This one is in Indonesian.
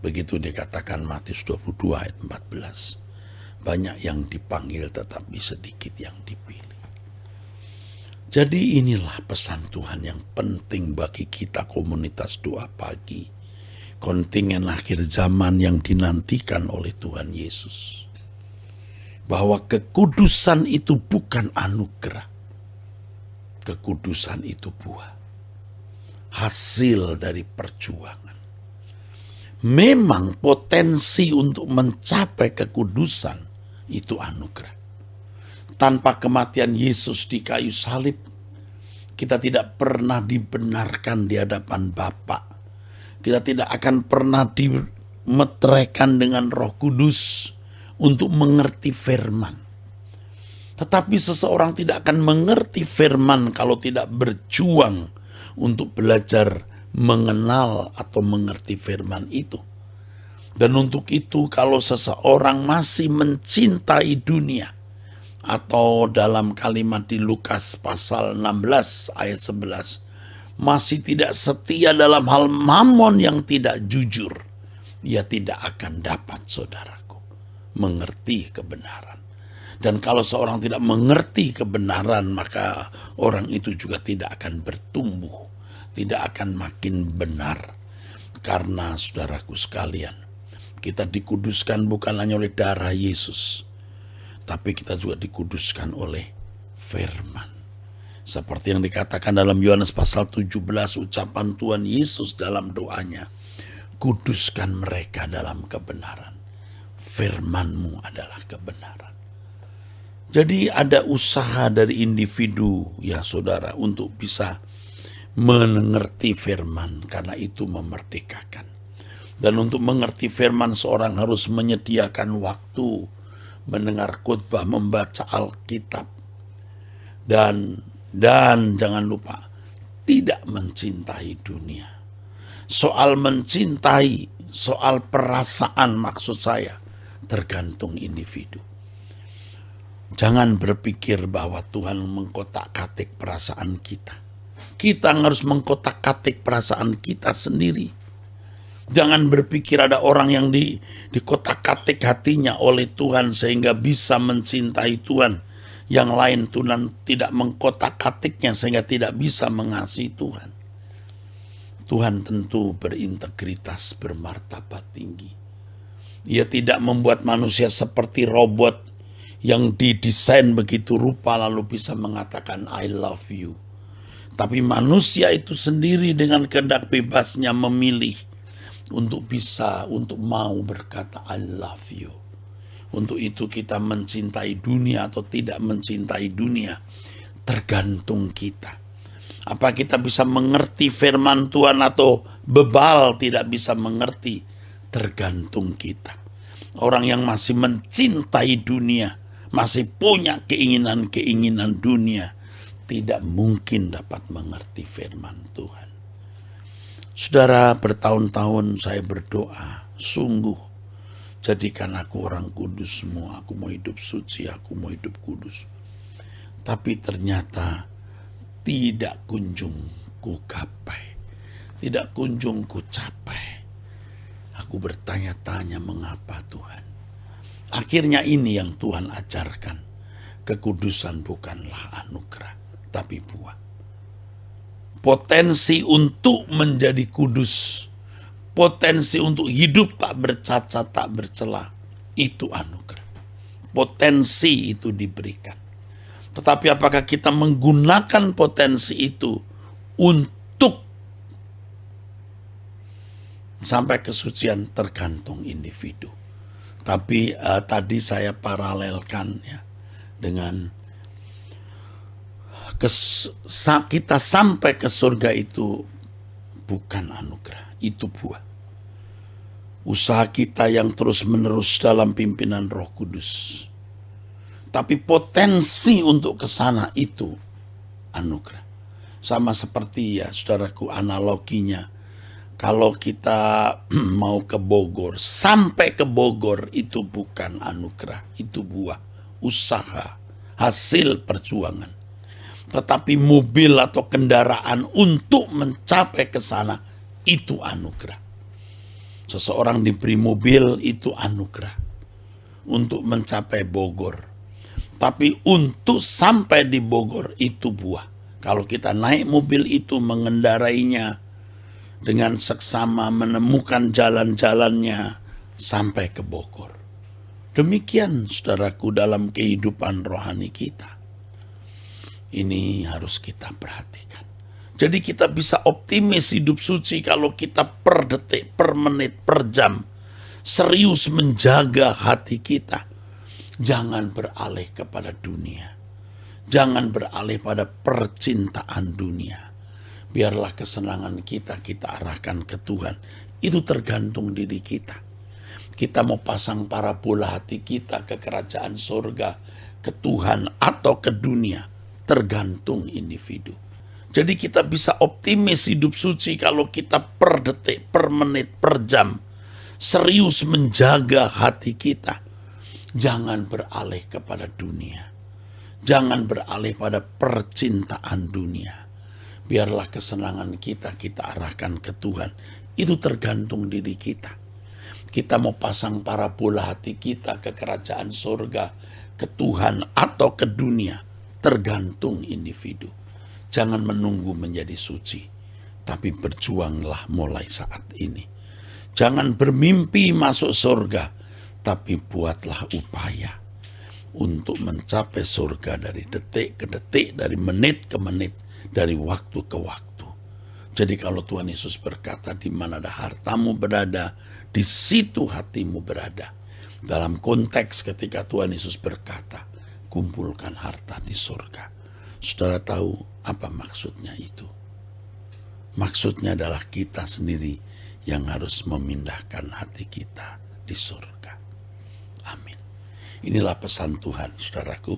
Begitu dikatakan Matius 22 ayat 14. Banyak yang dipanggil tetapi sedikit yang dipilih. Jadi inilah pesan Tuhan yang penting bagi kita komunitas doa pagi. Kontingen akhir zaman yang dinantikan oleh Tuhan Yesus. Bahwa kekudusan itu bukan anugerah. Kekudusan itu buah. Hasil dari perjuangan. Memang potensi untuk mencapai kekudusan itu anugerah. Tanpa kematian Yesus di kayu salib, kita tidak pernah dibenarkan di hadapan Bapa. Kita tidak akan pernah dimeteraikan dengan Roh Kudus untuk mengerti firman. Tetapi seseorang tidak akan mengerti firman kalau tidak berjuang untuk belajar mengenal atau mengerti firman itu. Dan untuk itu kalau seseorang masih mencintai dunia, atau dalam kalimat di Lukas pasal 16 ayat 11, masih tidak setia dalam hal mamon yang tidak jujur, ia tidak akan dapat, saudaraku, mengerti kebenaran. Dan kalau seorang tidak mengerti kebenaran, maka orang itu juga tidak akan bertumbuh, tidak akan makin benar. Karena saudaraku sekalian, kita dikuduskan bukan hanya oleh darah Yesus, tapi kita juga dikuduskan oleh firman. Seperti yang dikatakan dalam Yohanes pasal 17, ucapan Tuhan Yesus dalam doanya, kuduskan mereka dalam kebenaran. Firman-Mu adalah kebenaran. Jadi ada usaha dari individu ya saudara untuk bisa mengerti firman, karena itu memerdekakan. Dan untuk mengerti firman seorang harus menyediakan waktu, mendengar khotbah, membaca Alkitab. Dan jangan lupa, tidak mencintai dunia. Soal mencintai, soal perasaan maksud saya, tergantung individu. Jangan berpikir bahwa Tuhan mengkotak-katik perasaan kita. Kita harus mengkotak-katik perasaan kita sendiri. Jangan berpikir ada orang yang dikotak-katik hatinya oleh Tuhan sehingga bisa mencintai Tuhan. Yang lain Tuhan tidak mengkotak-katiknya sehingga tidak bisa mengasihi Tuhan. Tuhan tentu berintegritas, bermartabat tinggi. Ia tidak membuat manusia seperti robot yang didesain begitu rupa lalu bisa mengatakan I love you. Tapi manusia itu sendiri dengan kehendak bebasnya memilih untuk mau berkata I love you. Untuk itu kita mencintai dunia atau tidak mencintai dunia, tergantung kita. Apa kita bisa mengerti firman Tuhan atau bebal tidak bisa mengerti, tergantung kita. Orang yang masih mencintai dunia, masih punya keinginan-keinginan dunia, tidak mungkin dapat mengerti firman Tuhan. Saudara, bertahun-tahun saya berdoa, sungguh jadikan aku orang kudus-Mu, aku mau hidup suci, aku mau hidup kudus. Tapi ternyata tidak kunjung ku gapai, tidak kunjung ku capai. Aku bertanya-tanya mengapa Tuhan. Akhirnya ini yang Tuhan ajarkan, kekudusan bukanlah anugerah, tapi buah. Potensi untuk menjadi kudus, potensi untuk hidup tak bercacat, tak bercela, itu anugerah. Potensi itu diberikan. Tetapi apakah kita menggunakan potensi itu untuk sampai kesucian, tergantung individu. Tapi tadi saya paralelkan ya dengan kita sampai ke surga itu bukan anugerah, itu buah. Usaha kita yang terus-menerus dalam pimpinan Roh Kudus. Tapi potensi untuk ke sana itu anugerah. Sama seperti ya saudaraku analoginya, kalau kita mau ke Bogor, sampai ke Bogor itu bukan anugerah, itu buah, usaha, hasil perjuangan. Tetapi mobil atau kendaraan untuk mencapai ke sana, itu anugerah. Seseorang diberi mobil itu anugerah untuk mencapai Bogor. Tapi untuk sampai di Bogor itu buah. Kalau kita naik mobil itu, mengendarainya dengan seksama, menemukan jalan-jalannya sampai ke Bogor. Demikian saudaraku dalam kehidupan rohani kita. Ini harus kita perhatikan. Jadi kita bisa optimis hidup suci kalau kita per detik, per menit, per jam serius menjaga hati kita. Jangan beralih kepada dunia. Jangan beralih pada percintaan dunia. Biarlah kesenangan kita arahkan ke Tuhan. Itu tergantung diri kita. Kita mau pasang parabola hati kita ke kerajaan surga, ke Tuhan atau ke dunia. Tergantung individu. Jadi kita bisa optimis hidup suci kalau kita per detik, per menit, per jam serius menjaga hati kita. Jangan beralih kepada dunia. Jangan beralih pada percintaan dunia. Biarlah kesenangan kita arahkan ke Tuhan. Itu tergantung diri kita. Kita mau pasang parabola hati kita ke kerajaan surga, ke Tuhan atau ke dunia. Tergantung individu. Jangan menunggu menjadi suci, tapi berjuanglah mulai saat ini. Jangan bermimpi masuk surga, tapi buatlah upaya untuk mencapai surga dari detik ke detik, dari menit ke menit, dari waktu ke waktu. Jadi kalau Tuhan Yesus berkata, di mana ada hartamu berada, di situ hatimu berada. Dalam konteks ketika Tuhan Yesus berkata, kumpulkan harta di surga. Saudara tahu apa maksudnya itu? Maksudnya adalah kita sendiri yang harus memindahkan hati kita di surga. Amin. Inilah pesan Tuhan, saudaraku.